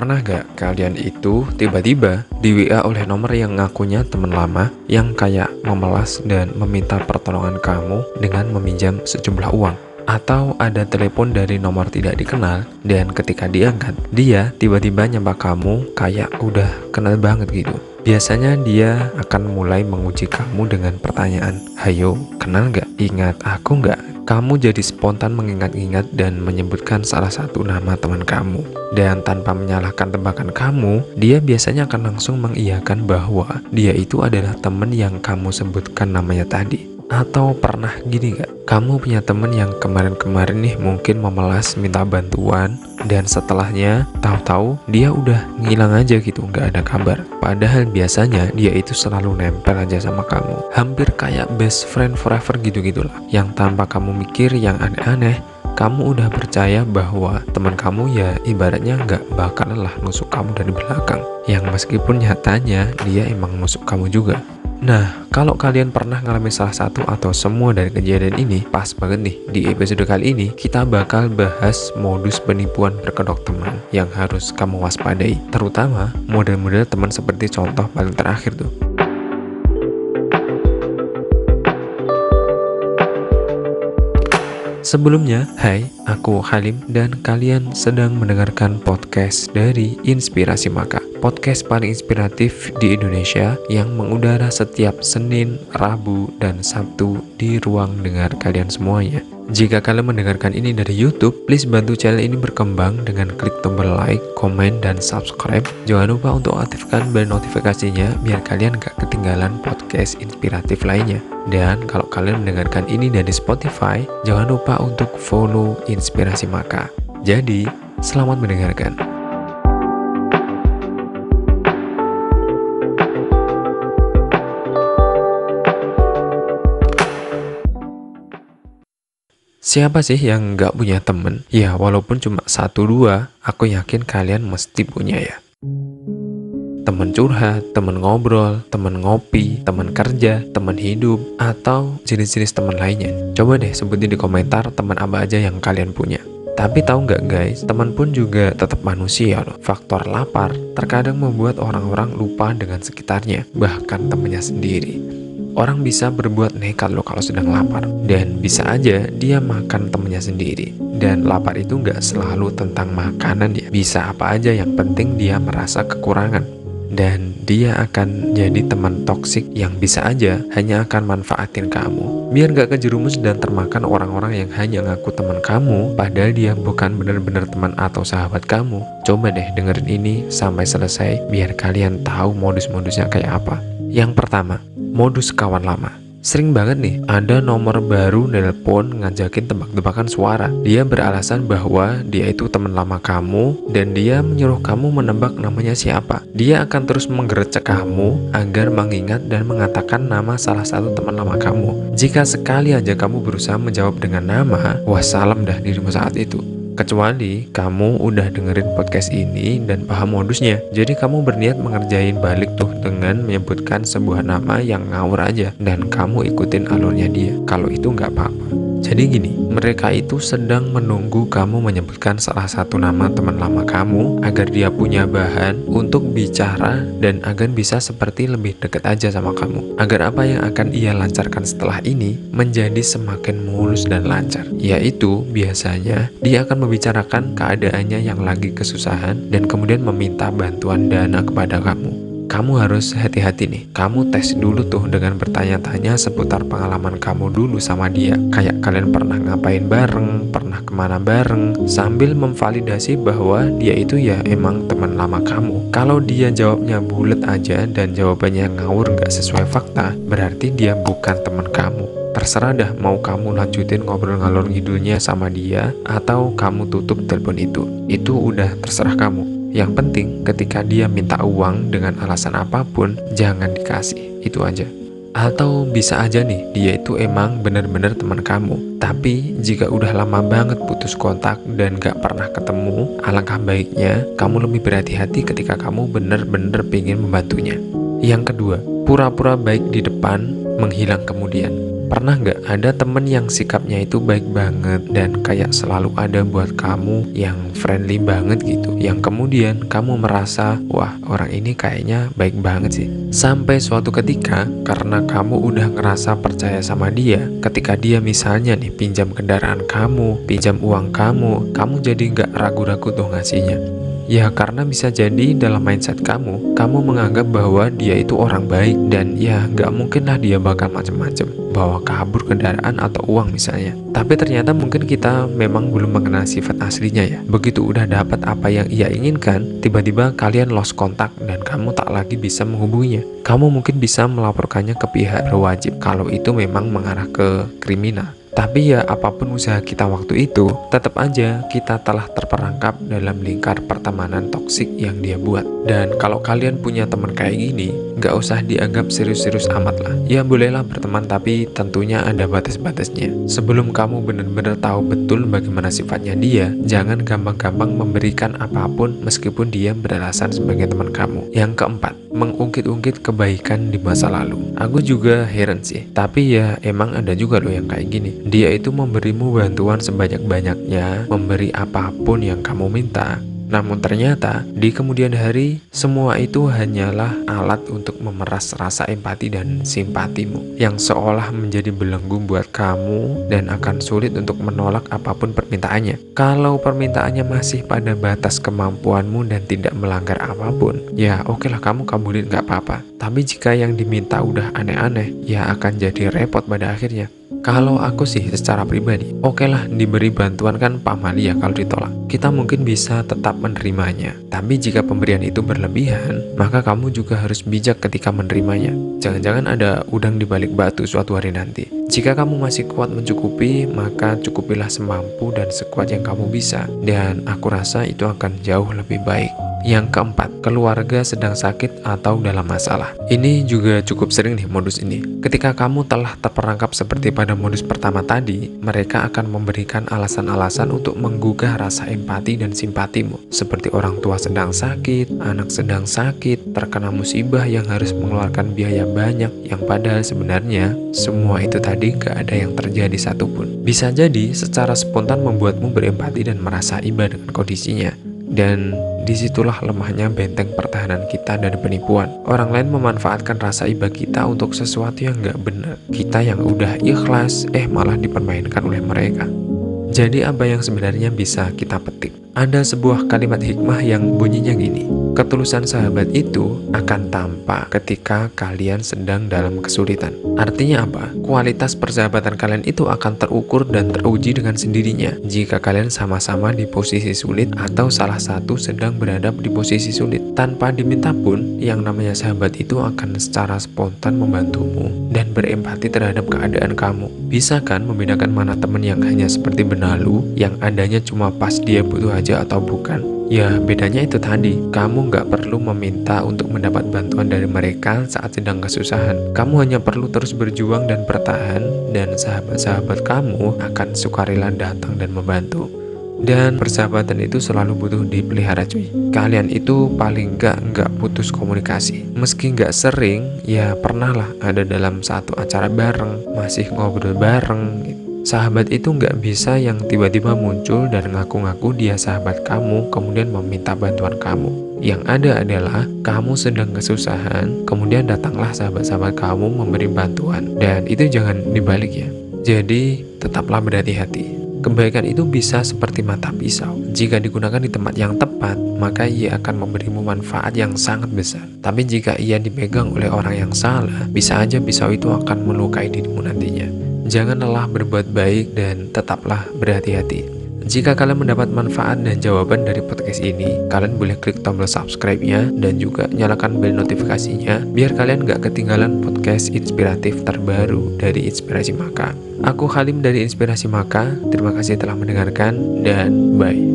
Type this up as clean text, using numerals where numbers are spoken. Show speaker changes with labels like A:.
A: Pernah gak kalian itu tiba-tiba di WA oleh nomor yang ngakunya teman lama yang kayak memelas dan meminta pertolongan kamu dengan meminjam sejumlah uang? Atau ada telepon dari nomor tidak dikenal dan ketika diangkat, dia tiba-tiba nyapa kamu kayak udah kenal banget gitu. Biasanya dia akan mulai menguji kamu dengan pertanyaan, "Hayo, kenal gak? Ingat aku gak?" Kamu jadi spontan mengingat-ingat dan menyebutkan salah satu nama teman kamu. Dan tanpa menyalahkan tebakan kamu, dia biasanya akan langsung mengiyakan bahwa dia itu adalah teman yang kamu sebutkan namanya tadi. Atau pernah gini gak? Kamu punya temen yang kemarin-kemarin nih mungkin memelas minta bantuan, dan setelahnya tahu-tahu dia udah ngilang aja gitu, nggak ada kabar. Padahal biasanya dia itu selalu nempel aja sama kamu, hampir kayak best friend forever gitu-gitulah. Yang tanpa kamu mikir yang aneh-aneh, kamu udah percaya bahwa teman kamu ya ibaratnya nggak bakalan lah nusuk kamu dari belakang, yang meskipun nyatanya dia emang nusuk kamu juga. Nah, kalau kalian pernah ngalamin salah satu atau semua dari kejadian ini, pas banget nih, di episode kali ini kita bakal bahas modus penipuan berkedok teman yang harus kamu waspadai, terutama model-model teman seperti contoh paling terakhir tuh. Sebelumnya, hai, aku Halim dan kalian sedang mendengarkan podcast dari Inspirasi Maka. Podcast paling inspiratif di Indonesia yang mengudara setiap Senin, Rabu, dan Sabtu di ruang dengar kalian semuanya. Jika kalian mendengarkan ini dari YouTube, please bantu channel ini berkembang dengan klik tombol like, komen, dan subscribe. Jangan lupa untuk aktifkan bel notifikasinya biar kalian gak ketinggalan podcast inspiratif lainnya. Dan kalau kalian mendengarkan ini dari Spotify, jangan lupa untuk follow Inspirasi Maka. Jadi, selamat mendengarkan. Siapa sih yang nggak punya temen? Ya, walaupun cuma 1-2, aku yakin kalian mesti punya ya. Temen curhat, temen ngobrol, temen ngopi, temen kerja, temen hidup, atau jenis-jenis temen lainnya. Coba deh sebutin di komentar teman apa aja yang kalian punya. Tapi tahu nggak guys, teman pun juga tetap manusia loh. Faktor lapar terkadang membuat orang-orang lupa dengan sekitarnya, bahkan temennya sendiri. Orang bisa berbuat nekat loh kalau sedang lapar, dan bisa aja dia makan temennya sendiri. Dan lapar itu nggak selalu tentang makanan ya, bisa apa aja yang penting dia merasa kekurangan. Dan dia akan jadi teman toksik yang bisa aja hanya akan manfaatin kamu, biar gak kejerumus dan termakan orang-orang yang hanya ngaku teman kamu, padahal dia bukan benar-benar teman atau sahabat kamu. Coba deh dengerin ini sampai selesai, biar kalian tahu modus-modusnya kayak apa. Yang pertama, modus kawan lama. Sering banget nih, ada nomor baru nelpon ngajakin tebak-tebakan suara. Dia beralasan bahwa dia itu teman lama kamu dan dia menyuruh kamu menebak namanya siapa. Dia akan terus menggerecek kamu agar mengingat dan mengatakan nama salah satu teman lama kamu. Jika sekali aja kamu berusaha menjawab dengan nama, wassalam dah dirimu saat itu. Kecuali kamu udah dengerin podcast ini dan paham modusnya. Jadi kamu berniat mengerjain balik tuh dengan menyebutkan sebuah nama yang ngawur aja dan kamu ikutin alurnya dia. Kalau itu nggak apa-apa. Jadi gini, mereka itu sedang menunggu kamu menyebutkan salah satu nama teman lama kamu agar dia punya bahan untuk bicara dan agar bisa seperti lebih dekat aja sama kamu. Agar apa yang akan ia lancarkan setelah ini menjadi semakin mulus dan lancar. Yaitu biasanya dia akan membicarakan keadaannya yang lagi kesusahan dan kemudian meminta bantuan dana kepada kamu. Kamu harus hati-hati nih. Kamu tes dulu tuh dengan bertanya-tanya seputar pengalaman kamu dulu sama dia. Kayak kalian pernah ngapain bareng, pernah kemana bareng, sambil memvalidasi bahwa dia itu ya emang teman lama kamu. Kalau dia jawabnya bulet aja dan jawabannya ngawur gak sesuai fakta, berarti dia bukan teman kamu. Terserah dah mau kamu lanjutin ngobrol ngalor ngidulnya sama dia atau kamu tutup telepon itu. Itu udah terserah kamu. Yang penting ketika dia minta uang dengan alasan apapun, jangan dikasih, itu aja. Atau bisa aja nih, dia itu emang bener-bener teman kamu. Tapi jika udah lama banget putus kontak dan gak pernah ketemu, alangkah baiknya kamu lebih berhati-hati ketika kamu bener-bener pengen membantunya. Yang kedua, pura-pura baik di depan, menghilang kemudian. Pernah nggak ada temen yang sikapnya itu baik banget dan kayak selalu ada buat kamu, yang friendly banget gitu, yang kemudian kamu merasa, wah orang ini kayaknya baik banget sih. Sampai suatu ketika, karena kamu udah ngerasa percaya sama dia, ketika dia misalnya nih pinjam kendaraan kamu, pinjam uang kamu jadi nggak ragu-ragu tuh ngasihnya. Ya karena bisa jadi dalam mindset kamu menganggap bahwa dia itu orang baik, dan ya nggak mungkin lah dia bakal macem-macem bawa kabur kendaraan atau uang misalnya. Tapi ternyata mungkin kita memang belum mengenal sifat aslinya ya. Begitu udah dapat apa yang ia inginkan, tiba-tiba kalian lost kontak dan kamu tak lagi bisa menghubunginya. Kamu mungkin bisa melaporkannya ke pihak berwajib kalau itu memang mengarah ke kriminal. Tapi ya apapun usaha kita waktu itu, tetap aja kita telah terperangkap dalam lingkar pertemanan toksik yang dia buat. Dan kalau kalian punya teman kayak gini, nggak usah dianggap serius-serius amat lah. Ya bolehlah berteman, tapi tentunya ada batas-batasnya. Sebelum kamu benar-benar tahu betul bagaimana sifatnya dia, jangan gampang-gampang memberikan apapun meskipun dia beralasan sebagai teman kamu. Yang keempat, mengungkit-ungkit kebaikan di masa lalu. Aku juga heran sih, tapi ya emang ada juga loh yang kayak gini. Dia itu memberimu bantuan sebanyak-banyaknya, memberi apapun yang kamu minta. Namun ternyata di kemudian hari semua itu hanyalah alat untuk memeras rasa empati dan simpatimu, yang seolah menjadi belenggu buat kamu dan akan sulit untuk menolak apapun permintaannya. Kalau permintaannya masih pada batas kemampuanmu dan tidak melanggar apapun, ya oke lah kamu kabulin gak apa-apa. Tapi jika yang diminta udah aneh-aneh, ya akan jadi repot pada akhirnya. Kalau aku sih secara pribadi, oke lah diberi bantuan kan pamali ya kalau ditolak. Kita mungkin bisa tetap menerimanya. Tapi jika pemberian itu berlebihan, maka kamu juga harus bijak ketika menerimanya. Jangan-jangan ada udang di balik batu suatu hari nanti. Jika kamu masih kuat mencukupi, maka cukupilah semampu dan sekuat yang kamu bisa. Dan aku rasa itu akan jauh lebih baik. Yang keempat, keluarga sedang sakit atau dalam masalah. Ini juga cukup sering nih modus ini. Ketika kamu telah terperangkap seperti pada modus pertama tadi, mereka akan memberikan alasan-alasan untuk menggugah rasa empati dan simpatimu. Seperti orang tua sedang sakit, anak sedang sakit, terkena musibah yang harus mengeluarkan biaya banyak, yang padahal sebenarnya semua itu tadi gak ada yang terjadi satupun. Bisa jadi secara spontan membuatmu berempati dan merasa iba dengan kondisinya. Dan disitulah lemahnya benteng pertahanan kita dari penipuan. Orang lain memanfaatkan rasa iba kita untuk sesuatu yang gak benar. Kita yang udah ikhlas, malah dipermainkan oleh mereka. Jadi apa yang sebenarnya bisa kita petik? Ada sebuah kalimat hikmah yang bunyinya gini: ketulusan sahabat itu akan tampak ketika kalian sedang dalam kesulitan. Artinya apa? Kualitas persahabatan kalian itu akan terukur dan teruji dengan sendirinya jika kalian sama-sama di posisi sulit atau salah satu sedang berada di posisi sulit. Tanpa diminta pun, yang namanya sahabat itu akan secara spontan membantumu dan berempati terhadap keadaan kamu. Bisa kan membedakan mana teman yang hanya seperti benalu, yang adanya cuma pas dia butuh aja atau bukan? Ya bedanya itu tadi, kamu nggak perlu meminta untuk mendapat bantuan dari mereka saat sedang kesusahan. Kamu hanya perlu terus berjuang dan bertahan, dan sahabat-sahabat kamu akan sukarela datang dan membantu. Dan persahabatan itu selalu butuh dipelihara cuy. Kalian itu paling nggak putus komunikasi. Meski nggak sering, ya pernah lah ada dalam satu acara bareng, masih ngobrol bareng gitu. Sahabat itu nggak bisa yang tiba-tiba muncul dan ngaku-ngaku dia sahabat kamu, kemudian meminta bantuan kamu. Yang ada adalah kamu sedang kesusahan, kemudian datanglah sahabat-sahabat kamu memberi bantuan. Dan itu jangan dibalik ya. Jadi tetaplah berhati-hati. Kebaikan itu bisa seperti mata pisau. Jika digunakan di tempat yang tepat, maka ia akan memberimu manfaat yang sangat besar. Tapi jika ia dipegang oleh orang yang salah, bisa aja pisau itu akan melukai dirimu nantinya. Jangan lelah berbuat baik dan tetaplah berhati-hati. Jika kalian mendapat manfaat dan jawaban dari podcast ini, kalian boleh klik tombol subscribe-nya dan juga nyalakan bel notifikasinya biar kalian gak ketinggalan podcast inspiratif terbaru dari Inspirasi Maka. Aku Halim dari Inspirasi Maka, terima kasih telah mendengarkan dan bye.